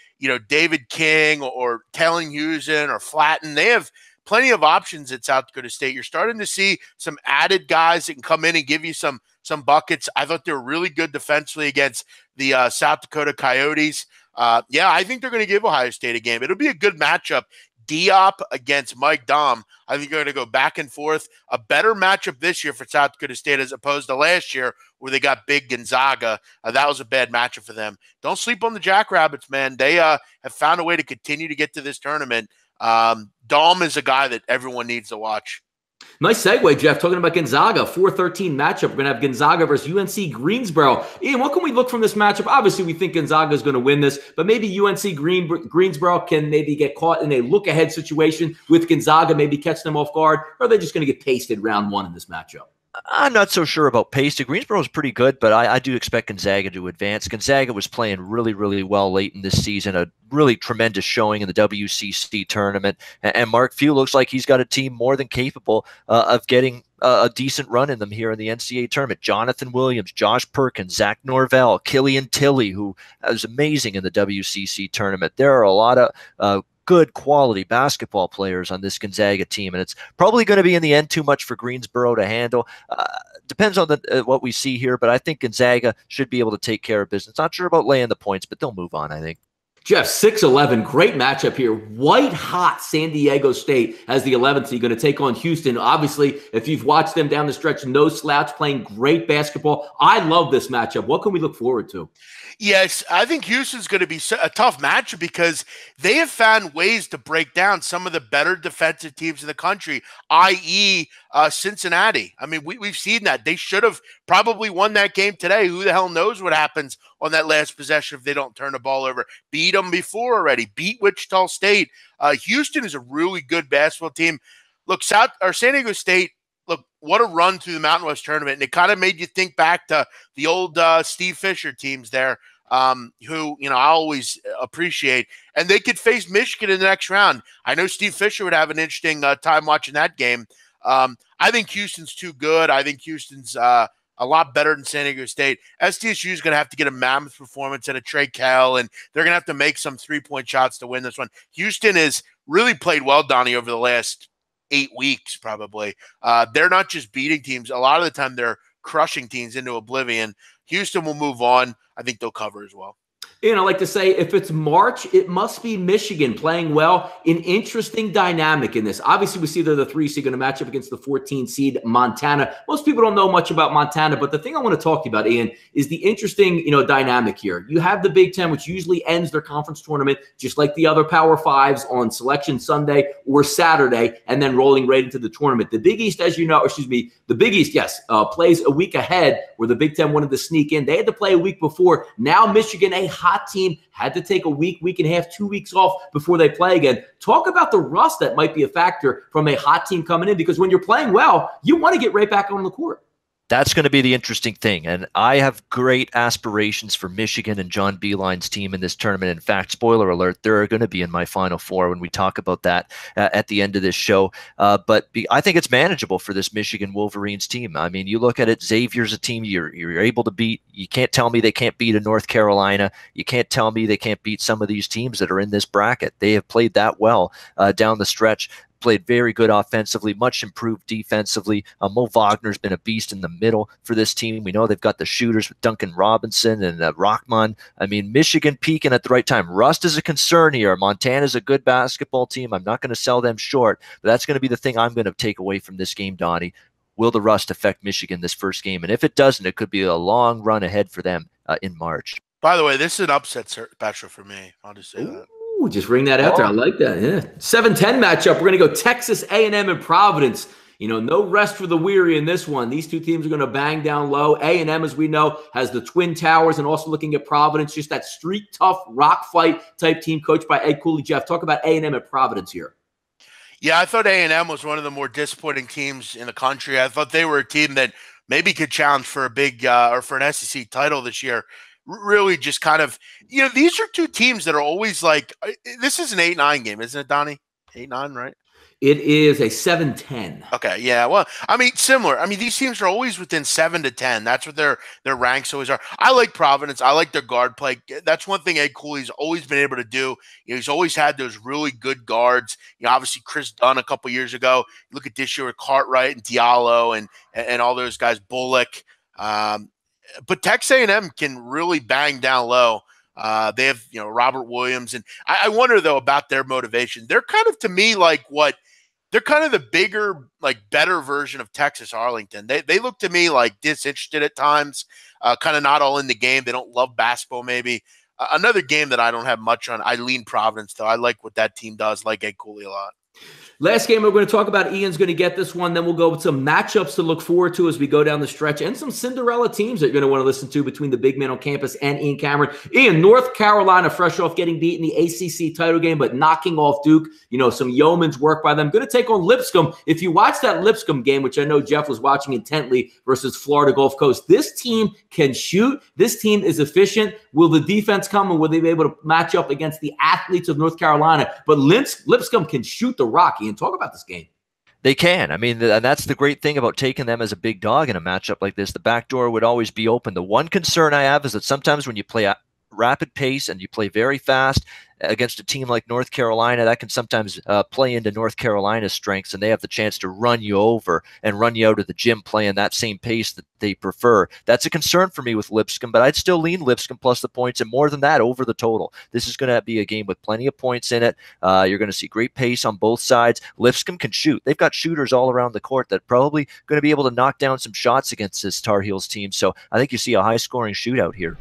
David King or Kellen Husen or Flatten, they have plenty of options at South Dakota State. You're starting to see some added guys that can come in and give you some buckets. I thought they were really good defensively against the South Dakota Coyotes. I think they're going to give Ohio State a game. It'll be a good matchup. Diop against Mike Daum. I think you're going to go back and forth. A better matchup this year for South Dakota State as opposed to last year where they got big Gonzaga. That was a bad matchup for them. Don't sleep on the Jackrabbits, man. They have found a way to continue to get to this tournament. Daum is a guy that everyone needs to watch. Nice segue, Jeff. Talking about Gonzaga, 4-13 matchup. We're going to have Gonzaga versus UNC Greensboro. Ian, what can we look from this matchup? Obviously, we think Gonzaga is going to win this, but maybe UNC Greensboro can maybe get caught in a look-ahead situation with Gonzaga, maybe catch them off guard, or are they just going to get pasted round one in this matchup? I'm not so sure about pace. Greensboro is pretty good, but I do expect Gonzaga to advance. Gonzaga was playing really, really well late in this season, a really tremendous showing in the WCC tournament. And Mark Few looks like he's got a team more than capable of getting a decent run in them here in the NCAA tournament. Jonathan Williams, Josh Perkins, Zach Norvell, Killian Tilly, who was amazing in the WCC tournament. There are a lot of good quality basketball players on this Gonzaga team, and it's probably going to be in the end too much for Greensboro to handle. Depends on what we see here, but I think Gonzaga should be able to take care of business. Not sure about laying the points, but they'll move on, I think. Jeff, 6-11, great matchup here. White hot San Diego State as the 11th seed going to take on Houston. Obviously, if you've watched them down the stretch, no slouch, playing great basketball. I love this matchup. What can we look forward to? Yes, I think Houston's going to be a tough matchup because they have found ways to break down some of the better defensive teams in the country, i.e. Cincinnati. I mean, we've seen that. They should have probably won that game today. Who the hell knows what happens on that last possession if they don't turn the ball over. Beat them before already. Beat Wichita State. Houston is a really good basketball team. Look, San Diego State, look, what a run through the Mountain West tournament. And it kind of made you think back to the old Steve Fisher teams there, who, I always appreciate. And they could face Michigan in the next round. I know Steve Fisher would have an interesting time watching that game. I think Houston's too good. I think Houston's a lot better than San Diego State. SDSU is going to have to get a mammoth performance and a Trey Kell, and they're going to have to make some three-point shots to win this one. Houston has really played well, Donnie, over the last 8 weeks, probably. They're not just beating teams. A lot of the time they're crushing teams into oblivion. Houston will move on. I think they'll cover as well. I like to say, if it's March, it must be Michigan playing well. An interesting dynamic in this. Obviously, we see they're the 3 seed going to match up against the 14 seed Montana. Most people don't know much about Montana, but the thing I want to talk to you about, Ian, is the interesting, dynamic here. You have the Big Ten, which usually ends their conference tournament, just like the other Power Fives, on Selection Sunday or Saturday, and then rolling right into the tournament. The Big East, as you know, the Big East, yes, plays a week ahead, where the Big Ten wanted to sneak in. They had to play a week before. Now Michigan, a hot team, had to take a week and a half, 2 weeks off before they play again. Talk about the rust that might be a factor from a hot team coming in, because when you're playing well, you want to get right back on the court. That's going to be the interesting thing. And I have great aspirations for Michigan and John Beilein's team in this tournament. In fact, spoiler alert, they're going to be in my Final Four when we talk about that at the end of this show. But I think it's manageable for this Michigan Wolverines team. I mean, you look at it, Xavier's a team you're able to beat. You can't tell me they can't beat a North Carolina. You can't tell me they can't beat some of these teams that are in this bracket. They have played that well down the stretch. Played very good offensively, much improved defensively. Mo Wagner's been a beast in the middle for this team. We know they've got the shooters with Duncan Robinson and Rockman. I mean, Michigan peaking at the right time. Rust is a concern here. Montana's a good basketball team. I'm not going to sell them short, but that's going to be the thing I'm going to take away from this game, Donnie. Will the rust affect Michigan this first game? And if it doesn't, it could be a long run ahead for them in March. By the way, this is an upset special for me. I'll just say that. Ooh, just ring that out there. I like that. Yeah. 7-10 matchup. We're going to go Texas A&M and Providence. No rest for the weary in this one. These two teams are going to bang down low. A&M, as we know, has the Twin Towers, and also looking at Providence, just that street tough rock fight type team coached by Ed Cooley. Jeff, talk about A&M and Providence here. Yeah, I thought A&M was one of the more disappointing teams in the country. I thought they were a team that maybe could challenge for a big or for an SEC title this year. Really just kind of, these are two teams that are always like, this is an 8-9 game, isn't it, Donnie? 8-9, right? It is a 7-10. Okay, yeah. Well, I mean, similar. I mean, these teams are always within 7 to 10. That's what their ranks always are. I like Providence. I like their guard play. That's one thing Ed Cooley's always been able to do. He's always had those really good guards. Obviously Chris Dunn a couple years ago. You look at this year with Cartwright and Diallo and all those guys, Bullock. But Texas A&M can really bang down low. They have, Robert Williams. And I wonder, though, about their motivation. They're kind of, to me, like they're kind of the bigger, better version of Texas Arlington. They look to me like disinterested at times, kind of not all in the game. They don't love basketball, maybe. Another game that I don't have much on, I lean Providence, though. I like what that team does, like Ed Cooley a lot. Last game we're going to talk about, Ian's going to get this one. Then we'll go with some matchups to look forward to as we go down the stretch and some Cinderella teams that you're going to want to listen to between the big man on campus and Ian Cameron. Ian, North Carolina, fresh off getting beat in the ACC title game, but knocking off Duke. You know, some yeoman's work by them. Going to take on Lipscomb. If you watch that Lipscomb game, which I know Jeff was watching intently, versus Florida Gulf Coast, this team can shoot. This team is efficient. Will the defense come, and will they be able to match up against the athletes of North Carolina? But Lipscomb can shoot the rock, Ian. Talk about this game. They can. I mean, and that's the great thing about taking them as a big dog in a matchup like this. The back door would always be open. The one concern I have is that sometimes when you play a rapid pace and you play very fast against a team like North Carolina, that can sometimes play into North Carolina's strengths, and they have the chance to run you over and run you out of the gym playing that same pace that they prefer. That's a concern for me with Lipscomb, but I'd still lean Lipscomb plus the points, and more than that, over the total. This is going to be a game with plenty of points in it. You're going to see great pace on both sides. Lipscomb can shoot. They've got shooters all around the court that probably going to be able to knock down some shots against this Tar Heels team, so I think you see a high-scoring shootout here.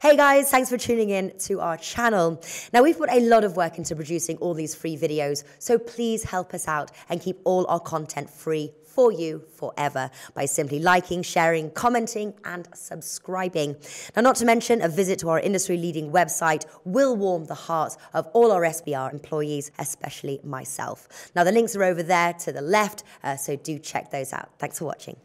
Hey guys, thanks for tuning in to our channel. Now, we've put a lot of work into producing all these free videos, so please help us out and keep all our content free for you forever by simply liking, sharing, commenting, and subscribing. Now, not to mention, a visit to our industry-leading website will warm the hearts of all our SBR employees, especially myself. Now, the links are over there to the left, so do check those out. Thanks for watching.